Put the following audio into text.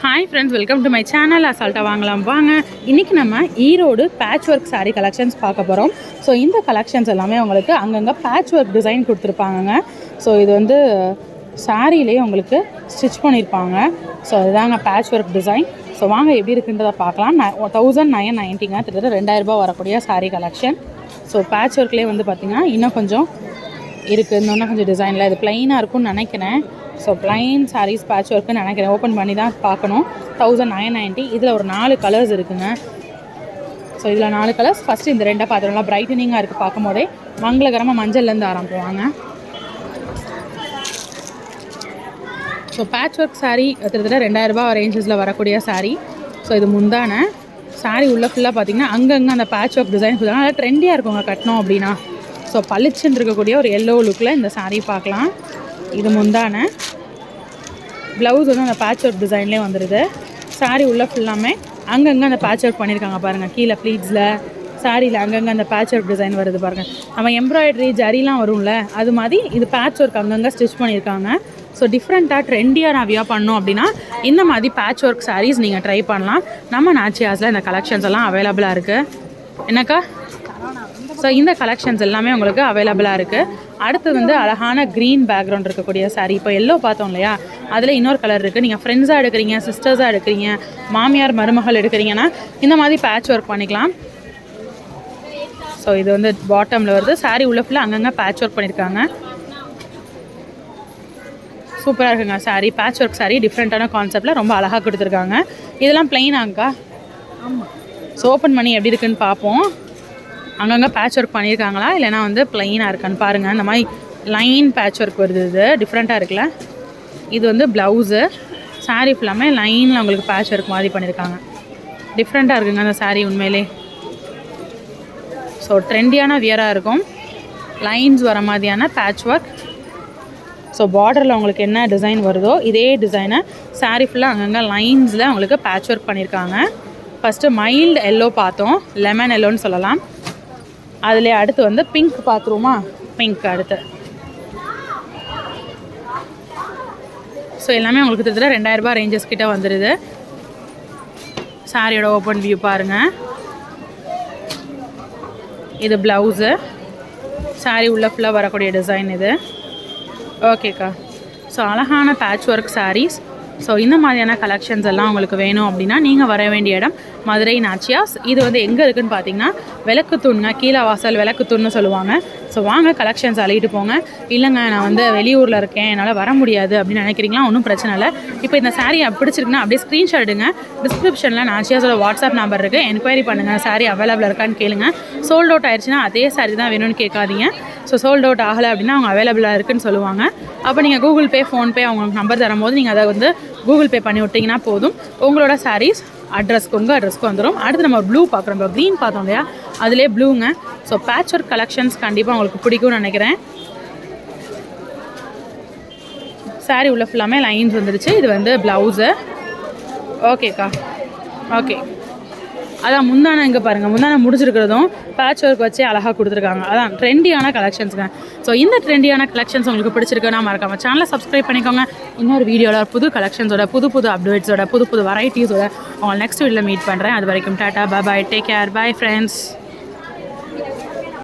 Hi friends, welcome to my channel. அசால்ட்டாக வாங்கலாம் வாங்க. இன்றைக்கி நம்ம Erode patch work sari collections பார்க்க போகிறோம். ஸோ இந்த கலெக்ஷன்ஸ் எல்லாமே உங்களுக்கு அங்கங்கே பேட்ச் ஒர்க் டிசைன் கொடுத்துருப்பாங்கங்க. ஸோ இது வந்து சாரீலேயே உங்களுக்கு ஸ்டிச் பண்ணியிருப்பாங்க. ஸோ அதுதாங்க பேட்ச் ஒர்க் டிசைன். ஸோ வாங்க எப்படி இருக்குன்றதை பார்க்கலாம். 1990ங்க, கிட்டத்தட்ட 2000 ரூபாய் வரக்கூடிய சாரீ கலெக்ஷன். ஸோ பேட்ச் ஒர்க்லேயே வந்து பார்த்திங்கன்னா இன்னும் கொஞ்சம் இருக்குது. இன்னொன்று கொஞ்சம் டிசைனில் இது ப்ளைனாக இருக்கும்னு நினைக்கிறேன். ஸோ ப்ளைன் சாரீஸ் பேட்ச் ஒர்க்குன்னு நினைக்கிறேன். ஓப்பன் பண்ணி தான் பார்க்கணும். 1990. இதில் ஒரு 4 கலர்ஸ் இருக்குங்க. ஸோ இதில் 4 கலர்ஸ். ஃபஸ்ட்டு இந்த 2 பார்த்துக்கலாம். பிரைட்டனிங்காக இருக்குது பார்க்கும் போதே. மங்களகரமாக மஞ்சள்லேருந்து ஆரம்பிவாங்க. ஸோ பேட்ச் ஒர்க் சாரீ கிட்டத்தட்ட 2000 ரூபாய் ரேஞ்சஸில் வரக்கூடிய சாரீ. ஸோ இது முந்தான சாரீ உள்ள ஃபுல்லாக பார்த்திங்கன்னா அங்கங்கே அந்த பேட்ச் ஒர்க் டிசைன் சொல்லுவாங்க. நல்லா ட்ரெண்டியாக இருக்குங்க கட்டணும் அப்படின்னா. ஸோ பளிச்சுன்னு இருக்கக்கூடிய ஒரு எல்லோ லுக்கில் இந்த சாரீ பார்க்கலாம். இது முந்தான ப்ளவுஸ் வந்து அந்த பேட்ச் ஒர்க் டிசைன்லேயே வந்துடுது. சாரீ உள்ள ஃபுல்லாமே அங்கங்கே அந்த பேட்ச் ஒர்க் பண்ணியிருக்காங்க பாருங்கள். கீழே ப்ளீட்ஸில் சாரியில் அங்கங்கே அந்த பேட்ச் ஒர்க் டிசைன் வருது பாருங்கள். நம்ம எம்ப்ராய்டரி ஜரிலாம் வரும்ல, அது மாதிரி இது பேட்ச் ஒர்க் அங்கங்கே ஸ்டிச் பண்ணியிருக்காங்க. ஸோ டிஃப்ரெண்ட்டாக ட்ரெண்டியாக நான் வியா பண்ணோம் அப்படின்னா இந்த மாதிரி பேட்ச் ஒர்க் சாரீஸ் நீங்கள் ட்ரை பண்ணலாம். நம்ம நாச்சியாஸில் இந்த கலெக்ஷன்ஸ் எல்லாம் அவைலபிளாக இருக்குது. என்னக்கா? ஸோ இந்த கலெக்ஷன்ஸ் எல்லாமே உங்களுக்கு அவைலபிளாக இருக்குது. அடுத்து வந்து அழகான க்ரீன் பேக்ரவுண்ட் இருக்கக்கூடிய சாரீ. இப்போ எல்லோ பார்த்தோம் இல்லையா, அதில் இன்னொரு கலர் இருக்குது. நீங்கள் ஃப்ரெண்ட்ஸாக எடுக்கிறீங்க, சிஸ்டர்ஸாக எடுக்கிறீங்க, மாமியார் மருமகள் எடுக்கிறீங்கன்னா இந்த மாதிரி பேட்ச் ஒர்க் பண்ணிக்கலாம். ஸோ இது வந்து பாட்டமில் வருது. சாரீ உள்ள ஃபுல்லாக அங்கங்கே பேட்ச் ஒர்க் பண்ணியிருக்காங்க. சூப்பராக இருக்குங்க சாரீ. பேட்ச் ஒர்க் சாரீ டிஃப்ரெண்ட்டான கான்செப்டில் ரொம்ப அழகாக கொடுத்துருக்காங்க. இதெல்லாம் ப்ளைனாங்கக்கா? ஆமாம். ஸோ ஓப்பன் பண்ணி எப்படி இருக்குன்னு பார்ப்போம். அங்கங்கே பேட்ச் ஒர்க் பண்ணியிருக்காங்களா இல்லைனா வந்து ப்ளைனாக இருக்கான்னு பாருங்கள். இந்த மாதிரி லைன் பேட்ச் ஒர்க் வருது. இது டிஃப்ரெண்ட்டாக இருக்குல்ல. இது வந்து ப்ளவுஸு. சாரீ ஃபுல்லாமே லைனில் உங்களுக்கு பேட்ச் ஒர்க் மாதிரி பண்ணியிருக்காங்க. டிஃப்ரெண்ட்டாக இருக்குங்க அந்த சாரீ உண்மையிலே. ஸோ ட்ரெண்டியான வியராக இருக்கும். லைன்ஸ் வர மாதிரியான பேட்ச் ஒர்க். ஸோ பார்டரில் உங்களுக்கு என்ன டிசைன் வருதோ இதே டிசைனை சாரீ ஃபுல்லாக அங்கங்கே லைன்ஸில் உங்களுக்கு பேட்ச் ஒர்க் பண்ணியிருக்காங்க. ஃபஸ்ட்டு மைல்டு எல்லோ பார்த்தோம், லெமன் எல்லோன்னு சொல்லலாம். அதிலே அடுத்து வந்து பிங்க் பார்த்துருவோமா? பிங்க் அடுத்து. ஸோ எல்லாமே உங்களுக்கு கிட்டத்தட்ட 2000 ரூபாய் ரேஞ்சஸ் கிட்டே வந்துடுது. சாரியோட ஓப்பன் வியூ பாருங்கள். இது ப்ளவுஸு. சாரீ உள்ள ஃபுல்லாக வரக்கூடிய டிசைன் இது. ஓகேக்கா. ஸோ அழகான பேட்ச் ஒர்க் சாரீஸ். ஸோ இந்த மாதிரியான கலெக்ஷன்ஸ் எல்லாம் உங்களுக்கு வேணும் அப்படின்னா நீங்கள் வர வேண்டிய இடம் மதுரை நாச்சியாஸ். இது வந்து எங்கே இருக்குதுன்னு பார்த்தீங்கன்னா விளக்குத்தூணுங்க. கீழே வாசல் விளக்குத்தூண்னு சொல்லுவாங்க. ஸோ வாங்க கலெக்ஷன்ஸ் அள்ளிட்டு போங்க. இல்லைங்க நான் வந்து வெளியூரில் இருக்கேன், என்னால் வர முடியாது அப்படின்னு நினைக்கிறீங்களா, ஒன்றும் பிரச்சனை இல்லை. இப்போ இந்த சாரீ பிடிச்சிருக்குன்னா அப்படியே ஸ்க்ரீன்ஷாட் எடுங்க. டிஸ்கிரிப்ஷனில் நாச்சியாஸோட வாட்ஸ்அப் நம்பர் இருக்குது. என்கொயரி பண்ணுங்கள். சாரீ அவைலபிள் இருக்கான்னு கேளுங்க. சோல்ட் அவுட் ஆயிடுச்சுன்னா அதே சாரீ தான் வேணும்னு கேட்காதீங்க. ஸோ சோல்ட் அவுட் ஆகலை அப்படின்னா அவங்க அவைலபிளாக இருக்குதுன்னு சொல்லுவாங்க. அப்போ நீங்கள் கூகுள் பே, ஃபோன்பே அவங்களுக்கு நம்பர் தரும்போது நீங்கள் அதை வந்து கூகுள் பே பண்ணி விட்டிங்கன்னா போதும். உங்களோட சாரீஸ் அட்ரஸ்க்கு உங்கள் அட்ரஸ்க்கு வந்துடும். அடுத்து நம்ம ப்ளூ பார்க்குறோம். இப்போ க்ரீன் பார்த்தோம் இல்லையா, அதிலே ப்ளூங்க. ஸோ பேட்ச் ஒர்க் கலெக்ஷன்ஸ் கண்டிப்பாக உங்களுக்கு பிடிக்கும்னு நினைக்கிறேன். சாரீ உள்ள ஃபுல்லாமே லைன்ஸ் வந்துடுச்சு. இது வந்து ப்ளவுஸு. ஓகேக்கா. ஓகே. அதான் முந்தான இங்கே பாருங்கள். முந்தான முடிச்சிருக்கிறதும் பேட்ச் ஒர்க் வச்சு அழகாக கொடுத்துருக்காங்க. அதான் ட்ரெண்டியான கலெக்ஷன்ஸுங்க. ஸோ இந்த ட்ரெண்டியான கலெக்ஷன்ஸ் உங்களுக்கு பிடிச்சிருக்குன்னா மறக்காம சேனலை சப்ஸ்கிரைப் பண்ணிக்கோங்க. இன்னொரு வீடியோவில் புது கலெக்ஷன்ஸோட புது அப்டேட்ஸோட புது வெரைட்டிஸோட உங்களை நெக்ஸ்ட் வீடியோவில் மீட் பண்ணுறேன். அது வரைக்கும் டாட்டா, பாய், டேக் கேர், பாய் ஃப்ரெண்ட்ஸ்.